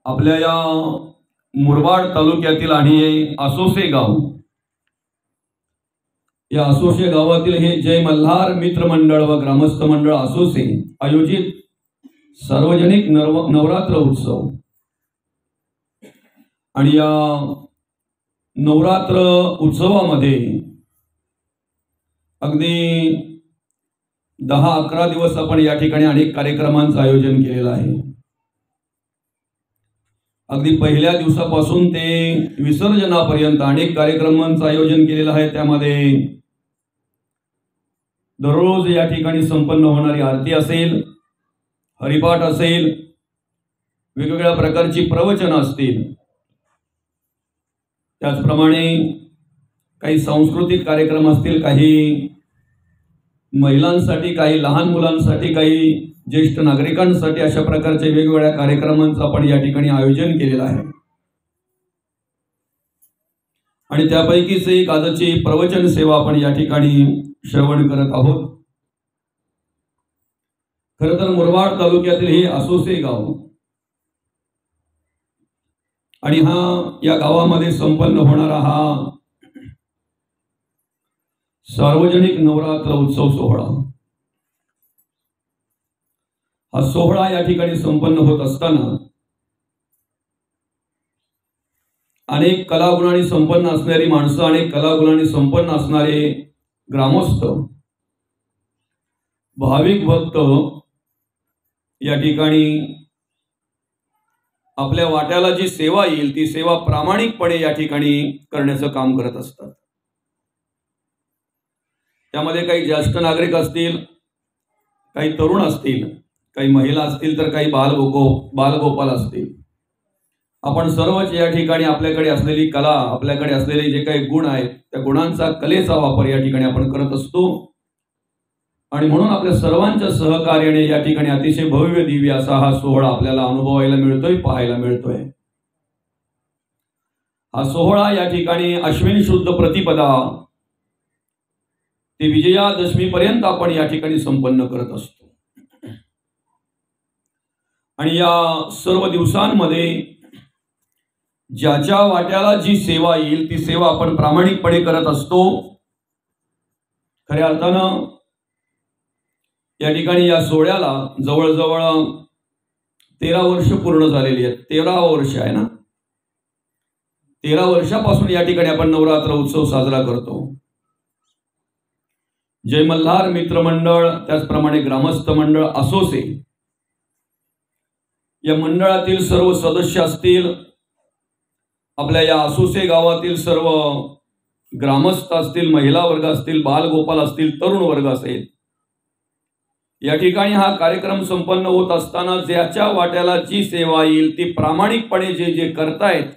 आपल्या या मुरबाड तालुक्यातील आणि आसोसे गाव, या आसोसे गावातील हे जय मल्हार मित्र मंडळ व ग्रामस्थ मंडळ आसोसे आयोजित सार्वजनिक नवरात्र उत्सव आणि या नवरात्र उत्सवामध्ये अगदी 10-11 दिवस आपण या ठिकाणी अनेक कार्यक्रमांचं आयोजन केलेलं आहे। अगदी पहिल्या दिवसापासून ते विसर्जनापर्यंत अनेक कार्यक्रमांचं आयोजन केलेलं आहे। त्यामध्ये दररोज या ठिकाणी संपन्न होणारी आरती असेल, हरिपाठ असेल, वेगवेगळ्या प्रकारची प्रवचनं असतील, त्याचप्रमाणे काही सांस्कृतिक कार्यक्रम असतील, काही महिलांसाठी, काही लहान मुलांसाठी, काही ज्येष्ठ नागरिकांसाठी, अशा प्रकारचे वेगवेगळ्या कार्यक्रमांचं आपण या ठिकाणी आयोजन केलेलं आहे। आणि त्यापैकीच एक आजची प्रवचन सेवा आपण या ठिकाणी श्रवण करत आहोत। खरं तर मुरबाड तालुक्यातील हे आसोसे गाव आणि या गावामध्ये संपन्न होणारा हा सार्वजनिक नवरात्र उत्सव सोहळा, हा सोहळा या ठिकाणी संपन्न होत असताना अनेक कलागुणांनी संपन्न असणारी माणसं, अनेक कलागुणांनी संपन्न असणारे ग्रामस्थ, भाविक भक्त या ठिकाणी आपल्या वाट्याला जी सेवा येईल ती सेवा प्रामाणिकपणे या ठिकाणी करण्याचं काम करत असतात। त्यामध्ये काही ज्येष्ठ नागरिक असतील, काही तरुण असतील, काही महिला असतील, तर काही बालगोपाल असतील। आपण सर्वच या ठिकाणी आपल्याकडे असलेली कला, आपल्याकडे असलेले जे काही गुण आहेत, त्या गुणांचा, कलेचा वापर या ठिकाणी आपण करत असतो। आणि म्हणून आपल्या सर्वांच्या सहकार्याने या ठिकाणी अतिशय भव्य दिव्य असा हा सोहळा आपल्याला अनुभवायला मिळतोय, पाहायला मिळतोय। हा सोहळा या ठिकाणी अश्विन शुद्ध प्रतिपदा ते विजयादशमी पर्यंत आपण या ठिकाणी संपन्न करत असतो। आणि या सर्व दिवसांमध्ये ज्याच्या वाट्याला जी सेवा येईल ती सेवा आपण प्रामाणिकपणे करत असतो। खऱ्या अर्थानं या ठिकाणी या सोहळ्याला जवळजवळ 13 वर्ष पूर्ण झालेली आहेत। 13वा वर्ष आहे ना। 13 वर्षापासून या ठिकाणी आपण नवरात्र उत्सव साजरा करतो। जय मल्हार मित्र मंडळ, त्याचप्रमाणे ग्रामस्थ मंडळ आसोसे, या मंडळातील सर्व सदस्य असतील, आपल्या या आसोसे गावातील सर्व ग्रामस्थ असतील, महिला वर्ग असतील, बालगोपाल असतील, तरुण वर्ग असेल, या ठिकाणी हा कार्यक्रम संपन्न होत असताना ज्याच्या वाट्याला जी सेवा येईल ती प्रामाणिकपणे जे करतायत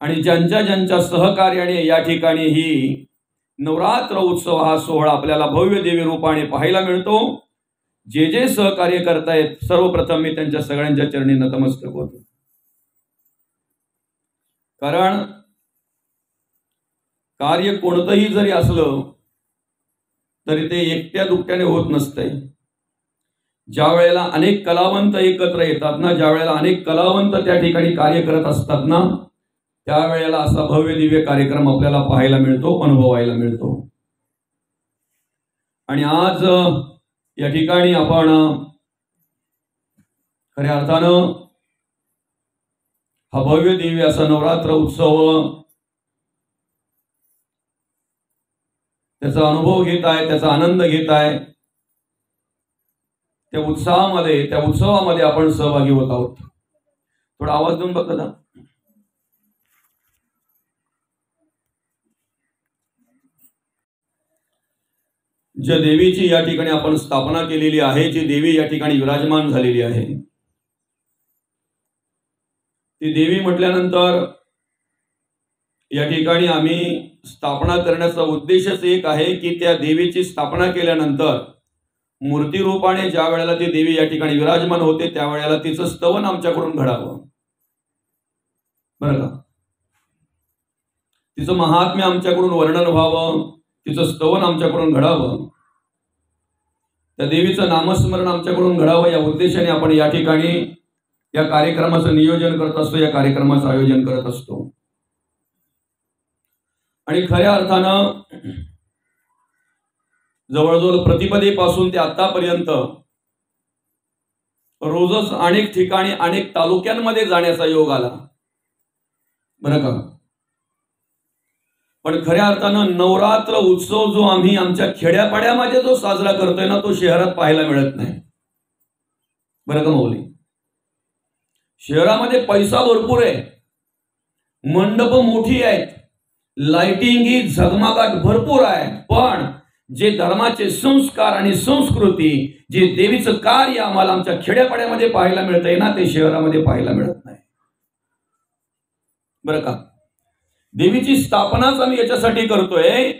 आणि ज्यांच्या सहकार्याने या ठिकाणी ही नवरात्र उत्सव हा सोहळा आपल्याला भव्य दिव्य रूपाने पाहायला मिळतो। जे सहकार्य करतायत, सर्वप्रथम मी त्यांच्या सगळ्यांच्या चरणी नतमस्तक होतो। कारण कार्य कोणतंही जरी असलं तरी ते एकट्या दुकट्याने होत नसतंय। ज्या वेळेला अनेक कलावंत एकत्र येतात ना, ज्या वेळेला अनेक कलावंत त्या ठिकाणी कार्य करत असतात ना, त्यावेळेला असा भव्य दिव्य कार्यक्रम आपल्याला पाहायला मिळतो, अनुभवायला मिळतो। आणि आज या ठिकाणी आपण खऱ्या अर्थानं हा भव्य दिव्य असा नवरात्र उत्सव त्याचा अनुभव घेत आहे, त्याचा आनंद घेत आहे। त्या उत्सवामध्ये आपण सहभागी होत आहोत। थोडा आवाज देऊन बघा ना। ज्या देवीची या ठिकाणी आपण स्थापना केलेली आहे, जी देवी या ठिकाणी विराजमान झालेली आहे, ती देवी म्हटल्यानंतर या ठिकाणी आम्ही स्थापना करण्याचा उद्देशच एक आहे की त्या देवीची स्थापना केल्यानंतर मूर्ती रूपाने ज्या वेळेला ती देवी या ठिकाणी विराजमान होते त्यावेळेला तिचं स्तवन आमच्याकडून घडावं, बरं का। तिचं महात्म्य आमच्याकडून वर्णन व्हावं, तिचं स्तवन आमच्याकडून घडावं, त्या देवीचं नामस्मरण आमच्याकडून घडावं, या उद्देशाने आपण या ठिकाणी या कार्यक्रमाचं नियोजन करत असतो, या कार्यक्रमाचं आयोजन करत असतो. आणि खऱ्या अर्थानं जवळजवळ प्रतिपदेपासून ते आतापर्यंत रोजच अनेक ठिकाणी अनेक तालुक्यांमध्ये जाण्याचा योग आला बरं का. पण खऱ्या अर्थानं नवरात्र उत्सव जो आम्ही आमच्या खेड्यापाड्यामध्ये जो साजरा करतोय ना, तो शहरात पाहायला मिळत नाही बरं का माऊली. शहरामध्ये पैसा भरपूर आहे, मंडप मोठी आहेत, लाइटिंग ही झगमगाट भरपूर आहे, पण जे धर्माचे संस्कार आणि संस्कृती, जे देवीचं कार्य आम्हाला आमच्या खेड्यापाड्यामध्ये पाहायला मिळतंय ना, ते शहरामध्ये पाहायला मिळत नाही बरं का. देवीची स्थापनाच आम्ही याच्यासाठी करतोय,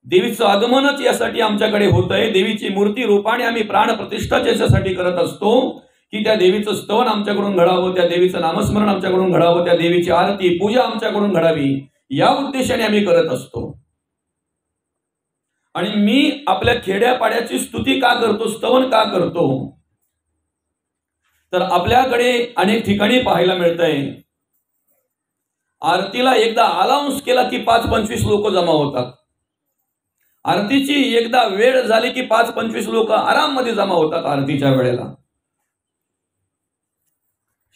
देवीचं आगमनच यासाठी आमच्याकडे होतंय, देवीची मूर्ती रूपाने आम्ही प्राण प्रतिष्ठाच याच्यासाठी करत असतो की त्या देवीचं स्तवन आमच्याकडून घडावं, त्या देवीचं नामस्मरण आमच्याकडून घडावं, त्या देवीची आरती पूजा आमच्याकडून घडावी, या उद्देशाने आम्ही करत असतो. आणि मी आपल्या खेड्यापाड्याची स्तुती का करतो, स्तवन का करतो, तर आपल्याकडे अनेक ठिकाणी पाहायला मिळतंय आरतीला एकदा अलाउन्स केला की 5-25 लोक जमा होतात. आरतीची एकदा वेळ झाली की 5-25 लोक आराममध्ये जमा होतात आरतीच्या वेळेला.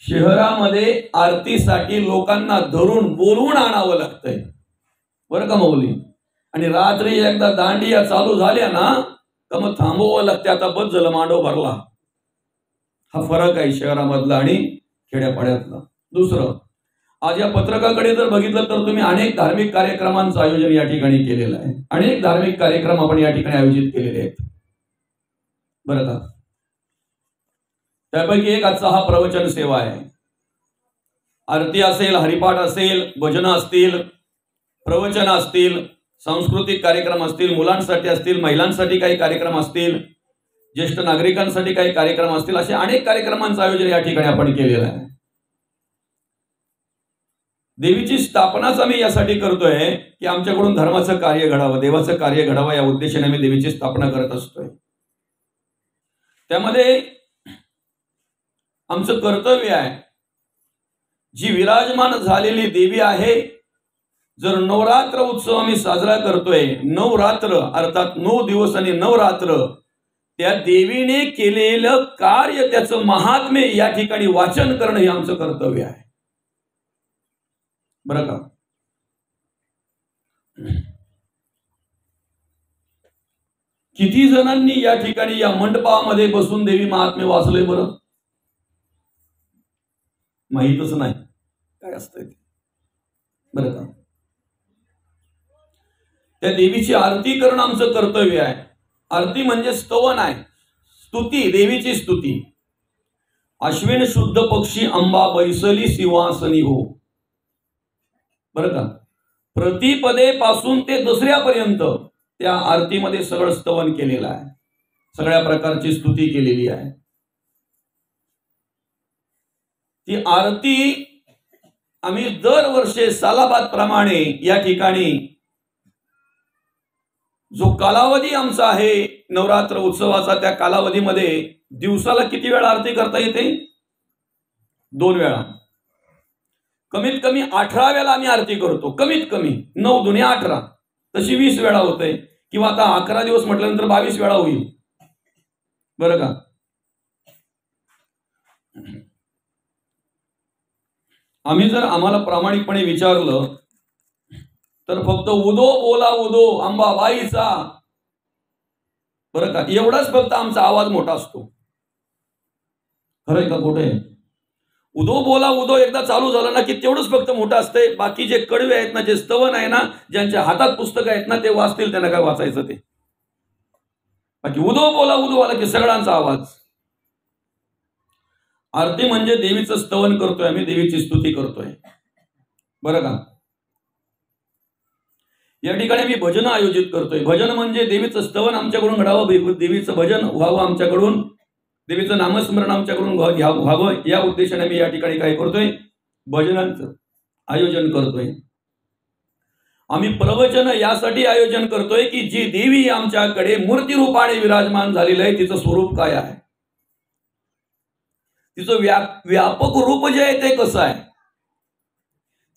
शहरामध्ये आरतीसाठी लोकांना धरून बोलवून आणावं लागतंय बरं का माऊली. आणि रात्री एकदा दांडिया चालू झाल्या ना, तर मग थांबवावं लागते, आता बस झालं, मांडव भरला. हा फरक आहे शहरामधला आणि खेड्यापाड्यातला. दुसरं, आज या पत्रकाकडे जर बघितलं तर तुम्ही अनेक धार्मिक कार्यक्रमांचं आयोजन या ठिकाणी केलेलं आहे. अनेक धार्मिक कार्यक्रम आपण या ठिकाणी आयोजित केलेले आहेत बरं का. त्यापैकी एक आजचा हा प्रवचन सेवा आहे. आरती असेल, हरिपाठ असेल, भजनं असतील, प्रवचन असतील, सांस्कृतिक कार्यक्रम असतील, मुलांसाठी असतील, महिलांसाठी काही कार्यक्रम असतील, ज्येष्ठ नागरिकांसाठी काही कार्यक्रम असतील, असे अनेक कार्यक्रमांचं आयोजन या ठिकाणी आपण केलेलं आहे. देवीची स्थापनाच आम्ही यासाठी करतोय की आमच्याकडून धर्माचं कार्य घडावं, देवाचं कार्य घडावं, या उद्देशाने आम्ही देवीची स्थापना करत असतोय. त्यामध्ये आमचं कर्तव्य आहे, जी विराजमान झालेली देवी आहे, जर नवरात्र उत्सव आम्ही साजरा करतोय, नवरात्र अर्थात 9 दिवस आणि नवरात्र, त्या देवीने केलेलं कार्य, त्याचं महात्म्य या ठिकाणी वाचन करणं हे आमचं कर्तव्य आहे बरं का. किती जणांनी या ठिकाणी या मंडपामध्ये बसून देवी महात्म्य वाचलंय बरं? माहीतच नाही काय असतंय ते बरं का. त्या देवीची आरती करणं आमचं कर्तव्य आहे. आरती म्हणजे स्तवन आहे, स्तुती, देवीची स्तुती. अश्विन शुद्ध पक्षी अंबा बैसली सिंहासनी हो बरं का. प्रतिपदे पासून ते दसऱ्यापर्यंत त्या आरतीमध्ये सगळं स्तवन केलेलं आहे, सगळ्या प्रकारची स्तुती केलेली आहे. ती आरती आम्ही दरवर्षी सालाबाद प्रमाणे या ठिकाणी जो कालावधी आमचा आहे नवरात्र उत्सवाचा, त्या कालावधीमध्ये दिवसाला किती वेळा आरती करता येते? 2 वेळा. कमीत कमी 18 वेळा आम्ही आरती करतो, कमीत कमी 9 दुने 18, तशी 20 वेळा होते, किंवा आता 11 दिवस म्हटल्यानंतर 22 वेळा होईल बरं का. आम्ही जर आम्हाला प्रामाणिकपणे विचारलं तर फक्त उदो बोला उदो अंबाबाईचा बरं का, एवढाच फक्त आमचा आवाज मोठा असतो. खरंय का खोटं आहे? उदो बोला उदो एकदा चालू झालं ना की तेवढंच फक्त मोठं असतंय. बाकी जे कडवे आहेत ना, जे स्तवन आहे ना, ज्यांच्या हातात पुस्तकं आहेत ना, ते वाचतील, त्यांना काय वाचायचं ते. बाकी उदो बोला उदो आला की सगळ्यांचा आवाज. आरती म्हणजे देवीचं स्तवन करतोय आम्ही, देवीची स्तुती करतोय बरं का. या ठिकाणी आम्ही भजन आयोजित करतोय. भजन म्हणजे देवीचं स्तवन आमच्याकडून घडावं, देवीचं भजन व्हावं आमच्याकडून, देवीचं नामस्मरण आमच्याकडून व्हावं, या उद्देशाने आम्ही या ठिकाणी काय करतोय? भजनांचं आयोजन करतोय. आम्ही प्रवचन यासाठी आयोजन करतोय की जी देवी आमच्याकडे मूर्ती रूपाने विराजमान झालेली आहे, तिचं स्वरूप काय आहे, तिचं व्यापक रूप जे आहे ते कसं आहे,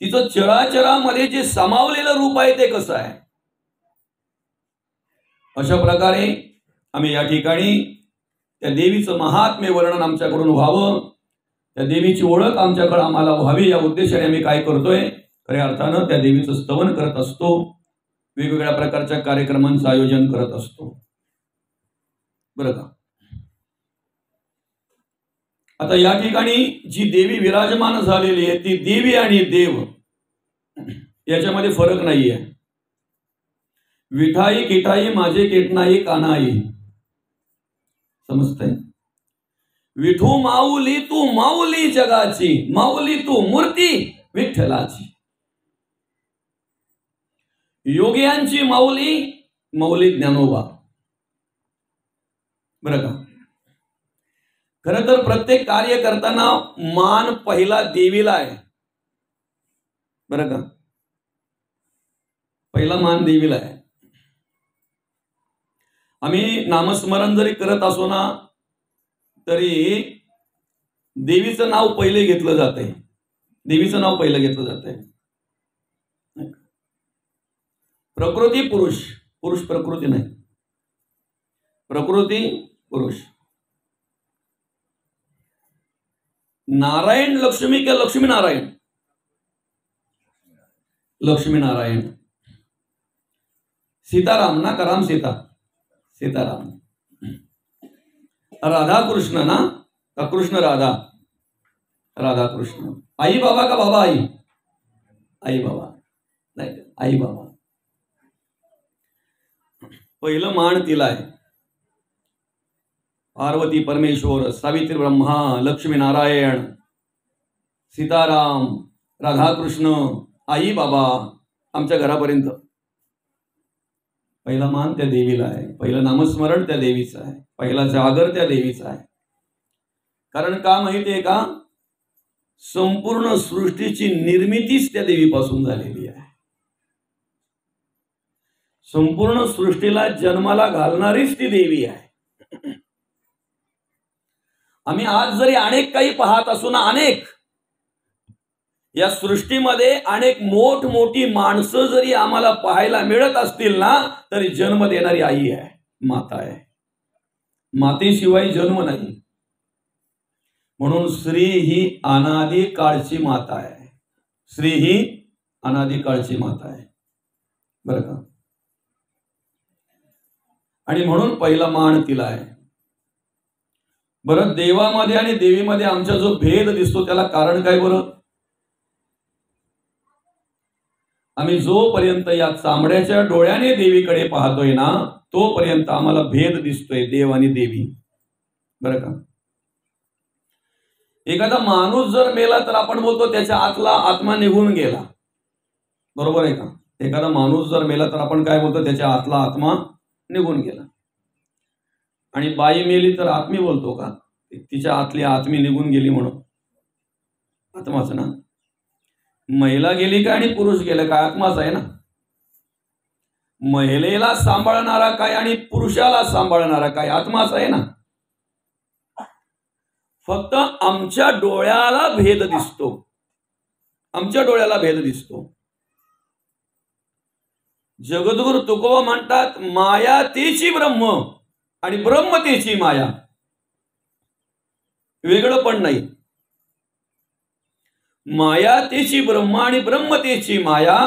तिचं चराचरामध्ये जे सामावलेलं रूप आहे ते कसं आहे. अशा प्रकारे आम्ही या ठिकाणी त्या देवीचं महात्म्य वर्णन आमच्याकडून व्हावं, त्या देवीची ओळख आमच्याकडे आम्हाला व्हावी या उद्देशाने आम्ही काय करतोय, खऱ्या अर्थानं त्या देवीचं स्तवन करत असतो, वेगवेगळ्या प्रकारच्या कार्यक्रमांचं आयोजन करत असतो. बरं का. आता या ठिकाणी जी देवी विराजमान झालेली आहे ती देवी आणि देव याच्यामध्ये फरक नाहीये. विठाई किठाई माझे केटनाई कानाई, समजतंय. विठू माऊली तू माऊली जगाची, माऊली तू मूर्ती विठ्ठलाची. योग्यांची माऊली माऊली ज्ञानोबा. बरं का. खरं तर प्रत्येक कार्य करताना मान पहिला देवीला आहे. बरं का. पहिला मान देवीला आहे. आम्ही नामस्मरण जरी करत असो ना तरी देवीचं नाव पहिले घेतलं जाते. देवीचं नाव पहिलं घेतलं जाते. प्रकृती पुरुष, पुरुष प्रकृती नाही, प्रकृती पुरुष. नारायण लक्ष्मी के लक्ष्मी नारायण, लक्ष्मी नारायण. सीताराम ना का राम सीता, सीताराम. राधा कृष्ण ना का कृष्ण राधा, राधा कृष्ण. आई बाबा का बाबा आई, आई बाबा नाही, आई बाबा. पहिलं मान तिला आहे. पार्वती परमेश्वर, सावित्री ब्रह्मा, लक्ष्मी नारायण, सीताराम, राधाकृष्ण, आई बाबा आमच्या घरापर्यंत पहिला मान त्या देवीला आहे. पहिलं नामस्मरण त्या देवीचं आहे. पहिला जागर त्या देवीचा आहे. कारण का माहितीये का, संपूर्ण सृष्टीची निर्मितीच त्या देवीपासून झालेली आहे. संपूर्ण सृष्टीला जन्माला घालणारीच ती देवी आहे. आम्ही आज जरी अनेक काही पाहत असू ना, अनेक या सृष्टीमध्ये अनेक मोठमोठी माणसं जरी आम्हाला पाहायला मिळत असतील ना तरी जन्म देणारी आई आहे, माता आहे. मातेशिवाय जन्म नाही. म्हणून स्त्री ही अनादी काळची माता आहे. स्त्री ही अनादी काळची माता आहे. बरं का. आणि म्हणून पहिला मान तिला आहे. बरं, देवामध्ये आणि देवीमध्ये आमचा जो भेद दिसतो त्याला कारण काय बरं? आम्ही जोपर्यंत या चांबड्याच्या डोळ्याने देवीकडे पाहतोय ना तोपर्यंत आम्हाला भेद दिसतोय देव आणि देवी. बरं का. एखादा माणूस जर मेला तर आपण बोलतो त्याच्या आतला आत्मा निघून गेला, बरोबर आहे का. एखादा माणूस जर मेला तर आपण काय बोलतो, त्याच्या आतला आत्मा निघून गेला. आणि बाई मेली तर आत्मी बोलतो का, तिच्या आतली आत्मी निघून गेली म्हणून, आत्माच ना. महिला गेली काय आणि पुरुष गेला काय, आत्माच आहे ना. महिलेला सांभाळणारा काय आणि पुरुषाला सांभाळणारा काय, आत्माच आहे ना. फक्त आमच्या डोळ्याला भेद दिसतो, आमच्या डोळ्याला भेद दिसतो. जगद्गुरु तुकोबा म्हणतात, माया तेची ब्रह्म आणि ब्रह्म तेची माया, वेगळं पण नाही. माया तेची ब्रह्म आणि ब्रह्म तेची माया.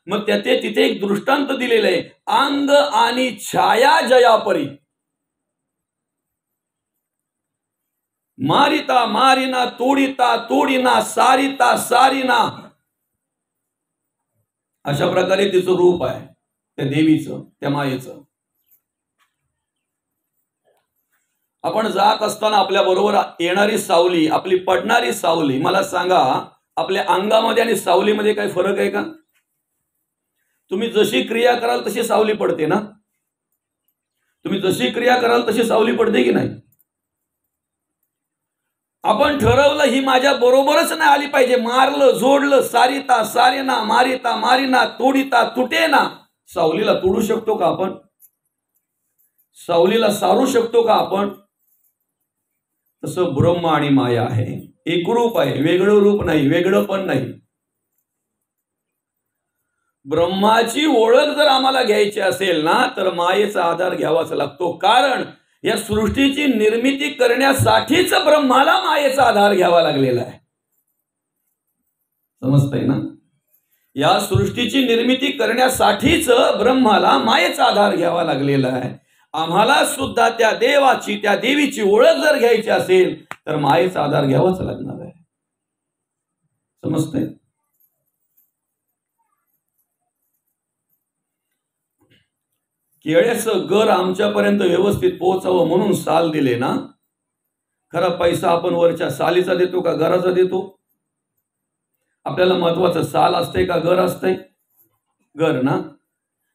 मग त्याचे तिथे एक दृष्टांत दिलेलं आहे, अंग आणि छाया जयापरी. मारिता मारिना, तोडिता तोडिना, सारिता सारिना. अशा प्रकारे तिचं रूप आहे त्या देवीचं, त्या मायेचं. आपण जात असताना आपल्या बरोबर येणारी सावली, आपली पडणारी सावली, मला सांगा आपल्या अंगामध्ये आणि सावलीमध्ये काही फरक आहे का? तुम्ही जशी क्रिया कराल तशी सावली पडते ना. तुम्ही जशी क्रिया कराल तशी सावली पडते की नाही? आपण ठरवलं ही माझ्या बरोबरच नाही आली पाहिजे, मारलं जोडलं, सारिता सारेना, मारिता मारिना, तोडिता तुटेना. सावलीला तोडू शकतो का आपण? सावलीला सारू शकतो का आपण? तसं ब्रह्म आणि माया आहे, एकरूप आहे, वेगळं रूप नाही, वेगळं पण नाही. ब्रह्माची ओळख जर आम्हाला घ्यायची असेल ना तर मायेचा आधार घ्यावाच लागतो. कारण या सृष्टीची निर्मिती करण्यासाठीच ब्रह्माला मायेचा आधार घ्यावा लागलेला आहे. समजतंय ना? या सृष्टीची निर्मिती करण्यासाठीच ब्रह्माला मायेचा आधार घ्यावा लागलेला आहे. आम्हाला सुद्धा त्या देवाची त्या देवीची ओळख जर घ्यायची असेल तर मायेचा आधार घ्यावाच लागणार आहे. समजतंय? केळ्याचं गर आमच्यापर्यंत व्यवस्थित पोहोचावं म्हणून साल दिले ना. खरा पैसा आपण वरच्या सालीचा देतो का गराचा देतो? आपल्याला महत्वाचं साल असते का गर असते? गर ना.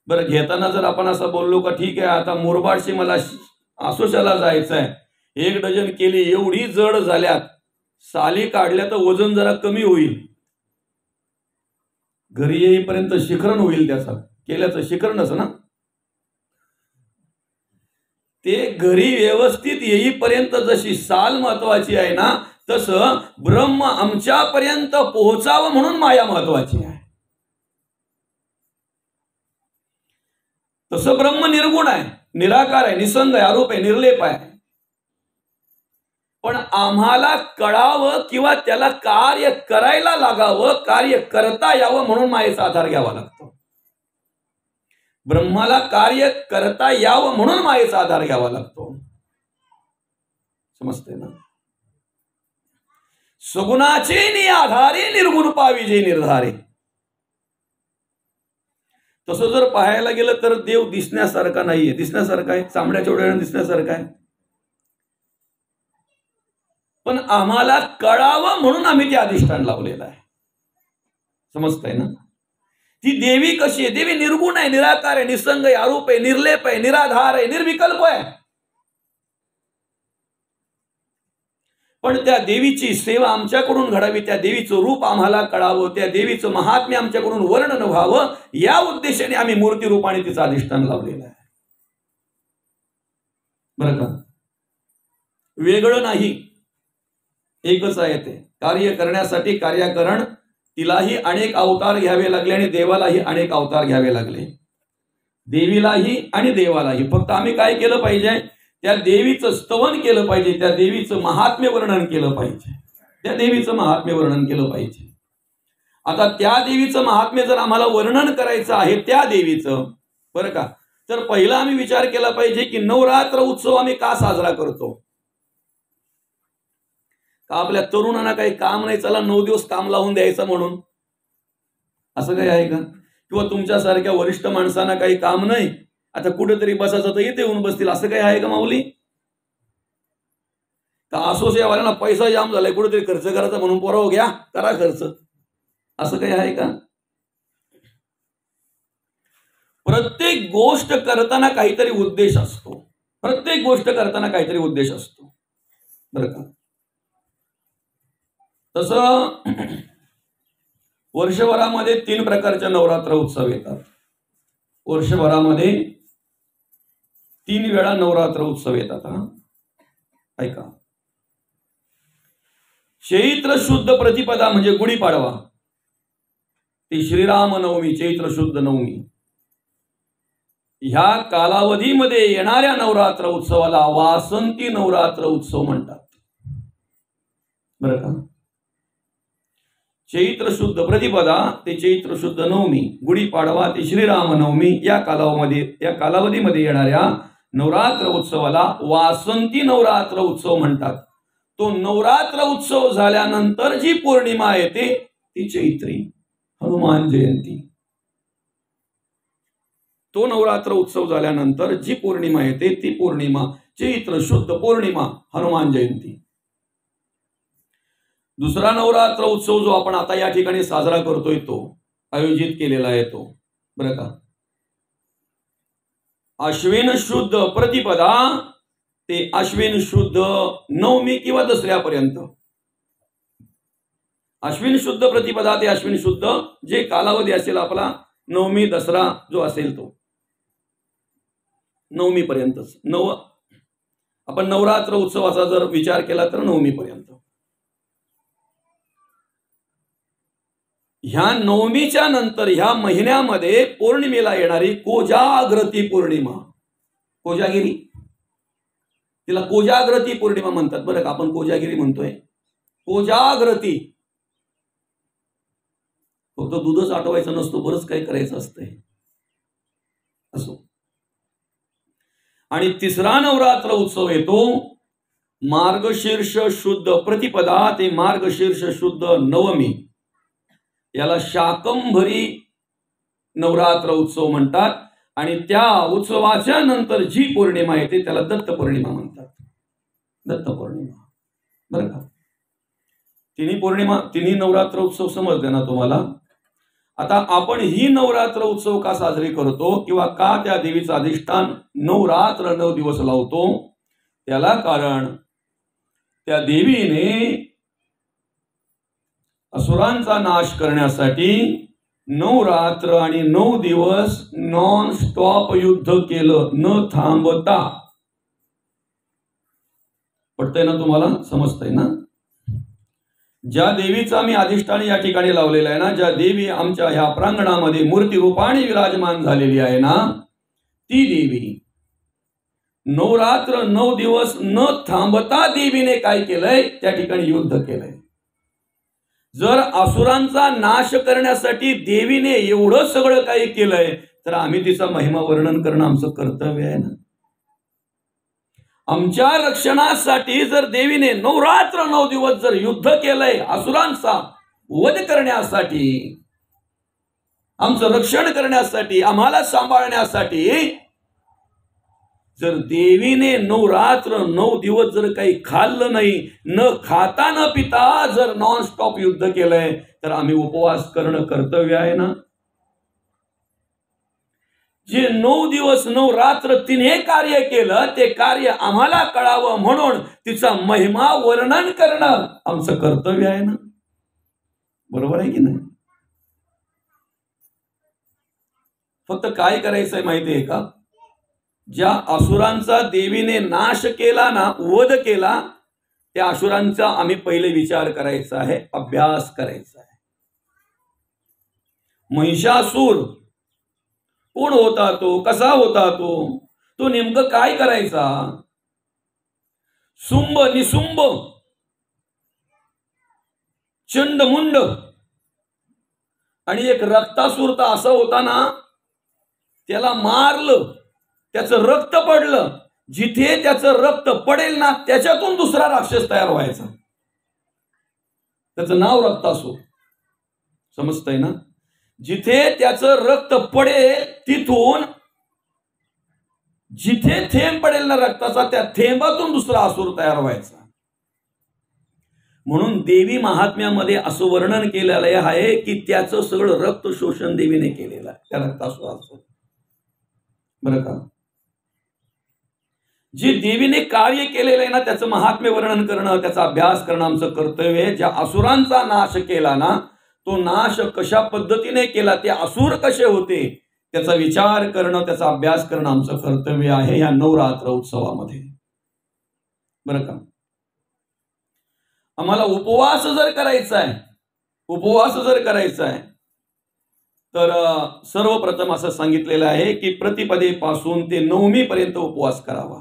बरं, घेताना जर आपण असं बोललो का ठीक आहे आता मुरबाडशी मला आसोशाला जायचं आहे, 1 डझन केली एवढी जड झाल्यात, साली काढल्या तर वजन जरा कमी होईल, घरी येईपर्यंत शिखरण होईल, त्याचं केल्याचं शिखरणच ना. ते घरी व्यवस्थित येईपर्यंत जशी साल महत्वाची आहे ना तसं ब्रह्म आमच्यापर्यंत पोहोचावं म्हणून माया महत्वाची आहे. तसं ब्रह्म निर्गुण आहे, निराकार आहे, निसंग आहे, अरूप आहे, निर्लेप आहे. पण आम्हाला कळावं किंवा त्याला कार्य करायला लागावं, कार्य करता यावं म्हणून मायेचा आधार घ्यावा लागतो. ब्रह्माला कार्य करता यावं म्हणून मायेचा आधार घ्यावा लागतो. समजते ना? सगुणाचे आधारे निर्गुण पाविजे निर्धारे. तसं जर पाहायला गेलं तर देव दिसण्यासारखा नाहीये. दिसण्यासारखा आहे, चांबड्याच्या डोळ्याने दिसण्यासारखा आहे. पण आम्हाला कळावं म्हणून आम्ही ते अधिष्ठान लावलेलं आहे. समजतंय ना? ती देवी कशी आहे? देवी निर्गुण आहे, निराकार आहे, निसंग आहे, अरूप आहे, निर्लेप आहे, निराधार आहे, निर्विकल्प आहे. पण त्या देवीची सेवा आमच्याकडून घडावी, त्या देवीचं रूप आम्हाला कळावं, त्या देवीचं महात्म्य आमच्याकडून वर्णन व्हावं, या उद्देशाने आम्ही मूर्ती रूपाने तिचं अधिष्ठान लावलेलं आहे. बरं का? वेगळं नाही, एकच आहे. ते कार्य करण्यासाठी कार्यकरण तिलाही अनेक अवतार घ्यावे लागले आणि देवालाही अनेक अवतार घ्यावे लागले. देवीलाही आणि देवालाही. फक्त आम्ही काय केलं पाहिजे? त्या देवीचं स्तवन केलं पाहिजे, त्या देवीचं महात्म्य वर्णन केलं पाहिजे, त्या देवीचं महात्म्य वर्णन केलं पाहिजे. आता त्या देवीचं महात्म्य जर आम्हाला वर्णन करायचं आहे त्या देवीचं, बरं का, तर पहिला आम्ही विचार केला पाहिजे की नवरात्र उत्सव आम्ही का साजरा करतो? का आपल्या तरुणांना काही काम नाही, चला 9 दिवस काम लावून द्यायचं म्हणून? असं काही आहे का? किंवा तुमच्यासारख्या वरिष्ठ माणसांना काही काम नाही, आता कुठेतरी बसायचं तर इथे येऊन बसतील, असं काही आहे का माऊली? का असोसिएवाल्यांना पैसा जाम झालाय, कुठेतरी खर्च करायचा म्हणून पोराव घ्या करा खर्च, असं काही आहे का? प्रत्येक गोष्ट करताना काहीतरी उद्देश असतो. प्रत्येक गोष्ट करताना काहीतरी उद्देश असतो. बरं का? तसं वर्षभरामध्ये 3 प्रकारचे नवरात्र उत्सव येतात. वर्षभरामध्ये 3 वेळा नवरात्र उत्सव येतात. ऐका, चैत्र शुद्ध प्रतिपदा म्हणजे गुढीपाडवा, ती श्रीराम नवमी, चैत्र शुद्ध नवमी, ह्या कालावधीमध्ये येणाऱ्या नवरात्र उत्सवाला वासंती नवरात्र उत्सव म्हणतात. बरं का? चैत्र शुद्ध प्रतिपदा ते चैत्र शुद्ध नवमी, गुढीपाडवा ते श्रीराम नवमी, या कालावधीमध्ये येणाऱ्या नवरात्र उत्सवाला वासंती नवरात्र उत्सव म्हणतात. तो नवरात्र उत्सव झाल्यानंतर जी पौर्णिमा येते ती चैत्री हनुमान जयंती. तो नवरात्र उत्सव झाल्यानंतर जी पौर्णिमा येते ती पौर्णिमा चैत्र शुद्ध पौर्णिमा हनुमान जयंती. दुसरा नवरात्र उत्सव जो आपण आता या ठिकाणी साजरा करतोय तो आयोजित केलेला आहे तो, बरं का, अश्विन शुद्ध प्रतिपदा ते अश्विन शुद्ध नवमी किंवा दसऱ्यापर्यंत. अश्विन शुद्ध प्रतिपदा ते अश्विन शुद्ध जे कालावधी असेल आपला, नवमी दसरा जो असेल तो नवमी पर्यंतच. आपण नवरात्र उत्सवाचा जर विचार केला तर नवमीपर्यंत. ह्या नवमीच्या नंतर ह्या महिन्यामध्ये पौर्णिमेला येणारी कोजाग्रती पौर्णिमा, कोजागिरी, तिला कोजाग्रती पौर्णिमा म्हणतात बरं का. आपण कोजागिरी म्हणतोय, कोजाग्रती. फक्त दूधच आठवायचं नसतो, बरंच काही करायचं असतंय. असो. आणि तिसरा नवरात्र उत्सव येतो मार्गशीर्ष शुद्ध प्रतिपदा ते मार्गशीर्ष शुद्ध नवमी. याला शाकंभरी नवरात्र उत्सव म्हणतात. आणि त्या उत्सवाच्या नंतर जी पौर्णिमा येते त्याला दत्त पौर्णिमा म्हणतात. दत्त पौर्णिमा, बरं का. तिन्ही नवरात्र उत्सव समजले ना तुम्हाला. आता आपण ही नवरात्र उत्सव का साजरी करतो किंवा का त्या देवीचं अधिष्ठान नवरात्र 9 दिवस लावतो, त्याला कारण त्या देवीने असुरांचा नाश करण्यासाठी 9 रात्र आणि 9 दिवस नॉन स्टॉप युद्ध केलं, न थांबता. पटतंय ना तुम्हाला, समजतंय ना. ज्या देवीचा मी अधिष्ठान या ठिकाणी लावलेला आहे ना, ज्या देवी आमच्या ह्या प्रांगणामध्ये मूर्ती रूपाने विराजमान झालेली आहे ना, ती देवी 9 रात्र 9 दिवस न थांबता देवीने काय केलंय, त्या ठिकाणी युद्ध केलंय. जर असुरांचा नाश करण्यासाठी देवीने एवढं सगळं काही केलंय तर आम्ही तिचा महिमा वर्णन करणं आमचं कर्तव्य आहे ना. आमच्या रक्षणासाठी जर देवीने 9 रात्र 9 दिवस जर युद्ध केलंय असुरांचा वध करण्यासाठी, आमचं रक्षण करण्यासाठी, आम्हाला सांभाळण्यासाठी, जर देवीने 9 रात्र 9 दिवस जर काही खाल्लं नाही, न खाता न पिता जर नॉन स्टॉप युद्ध केलंय तर आम्ही उपवास करणं कर्तव्य आहे ना. जे 9 दिवस 9 रात्र तिने कार्य केलं ते कार्य आम्हाला कळावं म्हणून तिचा महिमा वर्णन करणं आमचं कर्तव्य आहे ना. बरोबर आहे की नाही. फक्त काय करायचंय माहितीये का, ज्या असुरांचा देवीने नाश केला ना, वध केला, त्या असुरांचा आम्ही पहिले विचार करायचा आहे, अभ्यास करायचा आहे. महिषासूर कोण होता, तो कसा होता, तो नेमकं काय करायचा. शुंभ निशुंभ चंडमुंड आणि एक रक्तासूर तर असा होता ना, त्याला मारलं, त्याचं रक्त पडलं, जिथे त्याचं रक्त पडेल ना त्याच्यातून दुसरा राक्षस तयार व्हायचा. त्याचं नाव रक्तासूर. समजतंय ना. जिथे त्याचं रक्त पडेल तिथून, जिथे थेंब पडेल ना रक्ताचा, त्या थेंबातून दुसरा असुर तयार व्हायचा. म्हणून देवी महात्म्यामध्ये असं वर्णन केलेलं आहे की त्याचं सगळं रक्त शोषण देवीने केलेलं आहे, त्या रक्तासुराचं. बरं का. जे देवीने कार्य केलेलं आहे ना त्याचं महात्म्य वर्णन करणं, त्याचा अभ्यास करणं आमचं कर्तव्य आहे. ज्या असुरांचा नाश केला ना, तो नाश कशा पद्धतीने केला, ते असुर कसे होते, त्याचा विचार करणं, त्याचा अभ्यास करणं आमचं कर्तव्य आहे या नवरात्र उत्सवामध्ये. बरं का. आम्हाला उपवास जर करायचा आहे तर सर्वप्रथम असं सांगितलेलं आहे की प्रतिपदेपासून ते नवमीपर्यंत उपवास करावा.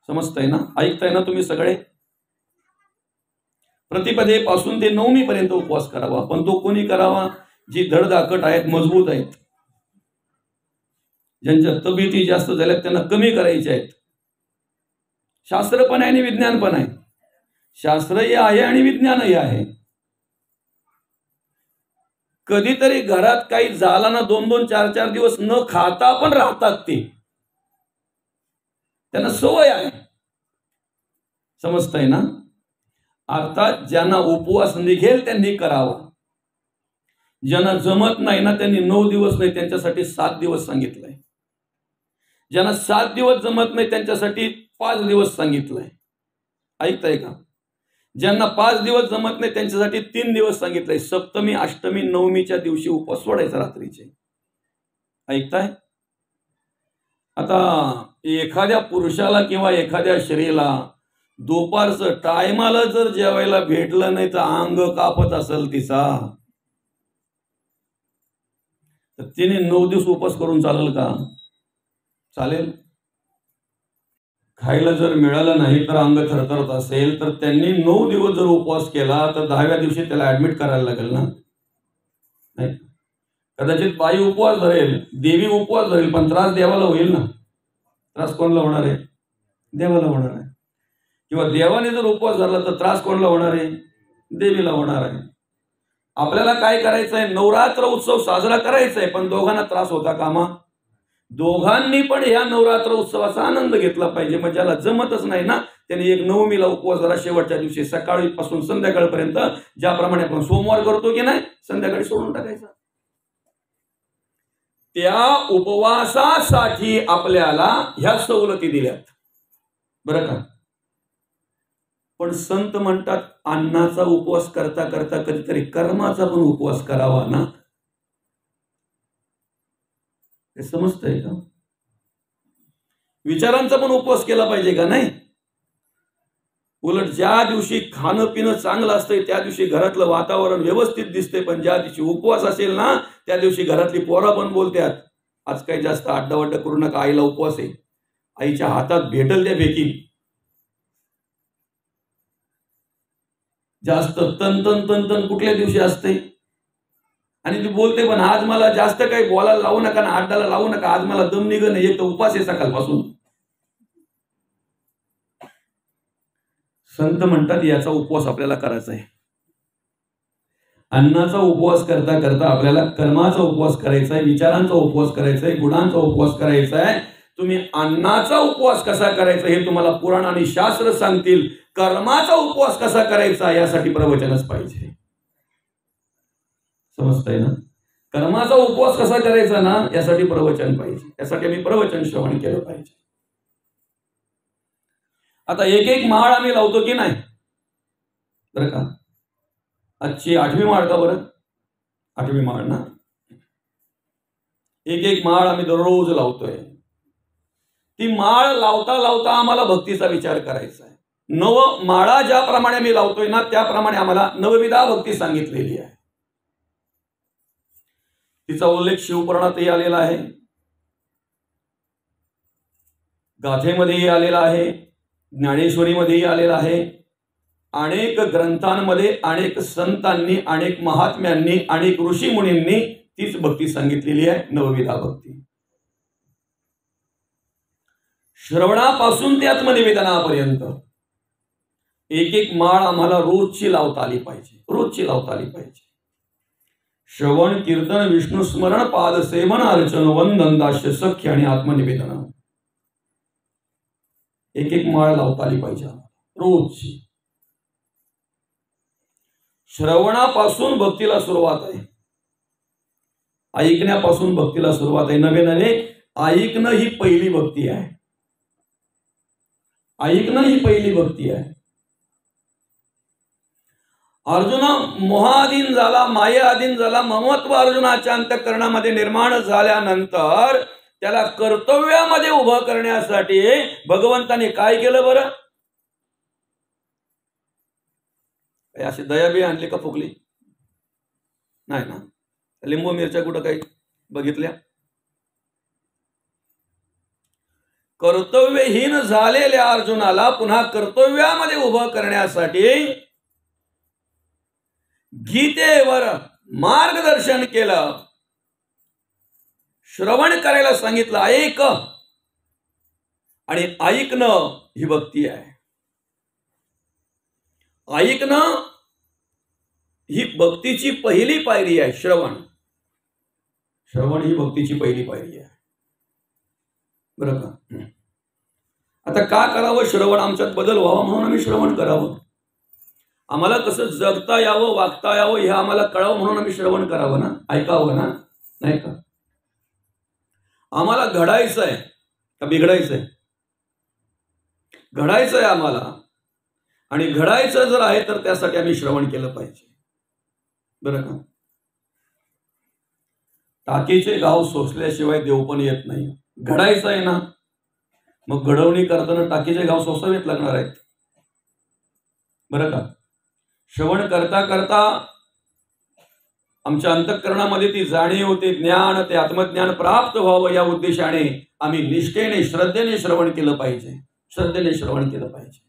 समजतंय ना, ऐकताय ना तुम्ही सगळे. प्रतिपदेपासून ते नवमीपर्यंत उपवास करावा. पण तो कोणी करावा, जी धडधाकट आहेत, मजबूत आहेत, ज्यांच्या तब्येती जास्त झाल्यात त्यांना कमी करायचे आहेत. शास्त्र पण आहे आणि विज्ञान पण आहे. शास्त्रही आहे आणि विज्ञानही आहे. कधीतरी घरात काही झाला ना, 2-2, 4-4 दिवस न खाता पण राहतात ते, त्यांना सवय आहे. समजतंय ना. अर्थात ज्यांना उपवास निघेल त्यांनी करावा. ज्यांना जमत नाही ना त्यांनी 9 दिवस नाही, त्यांच्यासाठी 7 दिवस सांगितलंय. ज्यांना 7 दिवस जमत नाही त्यांच्यासाठी 5 दिवस सांगितलंय. ऐकताय का. ज्यांना 5 दिवस जमत नाही त्यांच्यासाठी 3 दिवस सांगितलंय. सप्तमी, अष्टमी, नवमीच्या दिवशी उपवास सोडायचा रात्रीचे. ऐकताय. आता एखाद्या पुरुषाला किंवा एखाद्या स्त्रीला दुपारचं टायमाला जर जेवायला भेटलं नाही तर अंग कापत असेल तिचा, तर तिने 9 दिवस उपवास करून चालेल का? चालेल? खायला जर मिळालं नाही तर अंग थरथरत असेल तर त्यांनी 9 दिवस जर उपवास केला तर 10व्या दिवशी त्याला ऍडमिट करायला लागेल ना? नाही, कदाचित बाई उपवास धरेल, देवी उपवास धरेल, पण त्रास देवाला होईल ना? त्रास कोणाला होणार आहे? देवाला होणार आहे. किंवा देवाने जर उपवास धरला तर त्रास कोणाला होणार आहे? देवीला होणार आहे. आपल्याला काय करायचं आहे? नवरात्र उत्सव साजरा करायचा आहे, पण दोघांना त्रास होता कामा. दोघांनी पण ह्या नवरात्र उत्सवाचा आनंद घेतला पाहिजे. मग ज्याला जमतच नाही ना त्याने एक नवमीला उपवास धरा, शेवटच्या दिवशी सकाळीपासून संध्याकाळपर्यंत ज्याप्रमाणे आपण सोमवार करतो की नाही, संध्याकाळी सोडून टाकायचा. त्या उपवासासाठी आपल्याला ह्या सवलती दिल्यात बरं का. पण संत म्हणतात अन्नाचा उपवास करता करता कधीतरी कर्माचा पण उपवास करावा ना. हे समजतंय का? विचारांचा पण उपवास केला पाहिजे का नाही? उलट ज्या दिवशी खाणं पिणं चांगलं असतंय त्या दिवशी घरातलं वातावरण व्यवस्थित दिसतंय, पण ज्या दिवशी उपवास असेल ना त्या दिवशी घरातली पोरं पण बोलतात, आज काही जास्त अड्डावड्डा करू नका, आईला उपवास आहे. आईच्या हातात भेटल त्या पैकी जास्त तन तन तन तन कुठल्या दिवशी असते. आणि ती बोलते पण आज मला जास्त काही बोलायला लावू नका ना, अड्डाला लावू नका, आज मला दम निघ नाही, एक तर उपास आहे सकाळपासून. संत म्हणतात याचा उपवास आपल्याला करायचा आहे. अन्नाचा उपवास करता करता आपल्याला कर्माचा उपवास करायचा आहे, विचारांचा उपवास करायचा आहे, गुणांचा उपवास करायचा आहे. तुम्ही अन्नाचा उपवास कसा करायचा हे तुम्हाला पुराण आणि शास्त्र सांगतील. कर्माचा उपवास कसा करायचा यासाठी प्रवचनच पाहिजे. समजतंय ना? कर्माचा उपवास कसा करायचा ना यासाठी प्रवचन पाहिजे. यासाठी आम्ही प्रवचन श्रवण केलं पाहिजे. आता एक एक माळ आम्ही लावतो की नाही बरं का. आजची 8वी माळ का बरं? 8वी माळ ना. एक एक माळ आम्ही दररोज लावतोय. ती माळ लावता लावता आम्हाला भक्तीचा विचार करायचा आहे. माळा ज्याप्रमाणे आम्ही लावतोय ना त्याप्रमाणे आम्हाला नवविधा भक्ती सांगितलेली आहे. तिचा उल्लेख शिवपुराणातही आलेला आहे, गाथेमध्येही आलेला आहे, ज्ञानेश्वरीमध्येही आलेला आहे. अनेक ग्रंथांमध्ये अनेक संतांनी, अनेक महात्म्यांनी, अनेक ऋषी मुनींनी तीच भक्ती सांगितलेली आहे, नवविधा भक्ती. श्रवणापासून ते आत्मनिवेदनापर्यंत एक एक माळ आम्हाला रोजची लावता आली पाहिजे, रोजची लावता आली पाहिजे. श्रवण, कीर्तन, विष्णू स्मरण, पाद सेवन, अर्चन, वंदन, दास्य, सख्य आणि आत्मनिवेदन एक एक माळ लावता आली पाहिजे रोजची. श्रवणापासून भक्तीला सुरुवात आहे, ऐकण्यापासून भक्तीला सुरुवात आहे. नवे नवे ऐकणं ही पहिली भक्ती आहे. ऐकणं ही पहिली भक्ती आहे. अर्जुन मोहाधीन झाला, मायेअधीन झाला. ममत्व अर्जुनाच्या अंतःकरणामध्ये निर्माण झाल्यानंतर त्याला कर्तव्यामध्ये उभं करण्यासाठी भगवंताने काय केलं बरं? अशी दयाबी आणली का फुकली? नाही ना. लिंबू मिरच्या कुठं काही बघितल्या? कर्तव्यहीन झालेल्या अर्जुनाला पुन्हा कर्तव्यामध्ये उभं करण्यासाठी गीतेवर मार्गदर्शन केलं, श्रवण करायला सांगितलं. ऐक आणि ऐकणं ही भक्ती आहे. ऐकणं ही भक्तीची पहिली पायरी आहे. श्रवण ही भक्तीची पहिली पायरी आहे बरं का. आता का करावं श्रवण? आमच्यात बदल व्हावा म्हणून आम्ही श्रवण करावं. आम्हाला कसं जगता यावं, वागता यावं हे आम्हाला कळावं म्हणून आम्ही श्रवण करावं ना, ऐकावं ना, नाही का? आम्हाला घडायचं आहे का बिघडायचं आहे? घडायचं आहे आम्हाला. आणि घडायचं जर आहे तर त्यासाठी आम्ही श्रवण केलं पाहिजे बरं का. टाकीचे गाव सोसल्याशिवाय देव पण येत नाही. घडायचं आहे ना, मग घडवणी करताना टाकीचे घाव सोसावेत लागणार आहेत, बरं का. श्रवण करता करता आमच्या अंतःकरणामध्ये ती जाणीव होते, ज्ञान, ते आत्मज्ञान प्राप्त व्हावं या उद्देशाने आम्ही निष्ठेने श्रद्धेने श्रवण केलं पाहिजे, श्रद्धेने श्रवण केलं पाहिजे.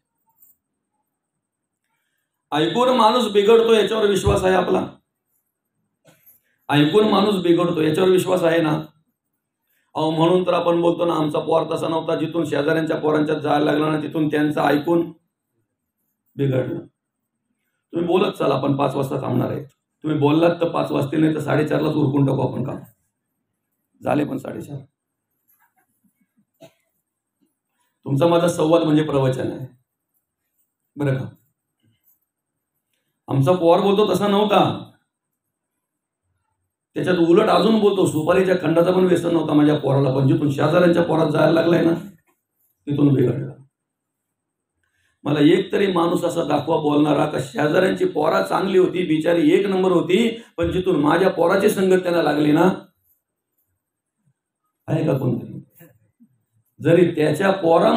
ऐकून माणूस बिघडतो याच्यावर विश्वास आहे आपला? ऐकून माणूस बिघडतो याच्यावर विश्वास आहे ना? अहो, म्हणून तर आपण बोलतो ना, आमचा पोर तसा नव्हता, जिथून शेजाऱ्यांच्या पोरांच्यात जायला लागला ना तिथून त्यांचं ऐकून बिघडलं. तुम्ही बोलत चला, आपण 5 वाजता थांबणार आहेत. तुम्ही बोललात तर 5 वाजतील, नाही तर 4:30लाच उरकून टाकू आपण काम. झाले पण 4:30. तुमचा माझा संवाद म्हणजे प्रवचन आहे, बरं का. आमचा पोर बोलतो तसा नव्हता, त्याच्यात उलट अजून बोलतो. सुपारीच्या खंडाचा पण व्यसन नव्हता माझ्या पोराला, पण जिथून शेजाऱ्यांच्या पोरात जायला लागलाय ना तिथून बिघडला. मला एक तरी माणूस असा दाखवा बोलणारा का शेजाऱ्यांची पोरा चांगली होती, बिचारी 1 नंबर होती, पण जिथून माझ्या पोराची संगत त्यांना लागली ना, आहे का कोणतरी? जरी त्याच्या पोरा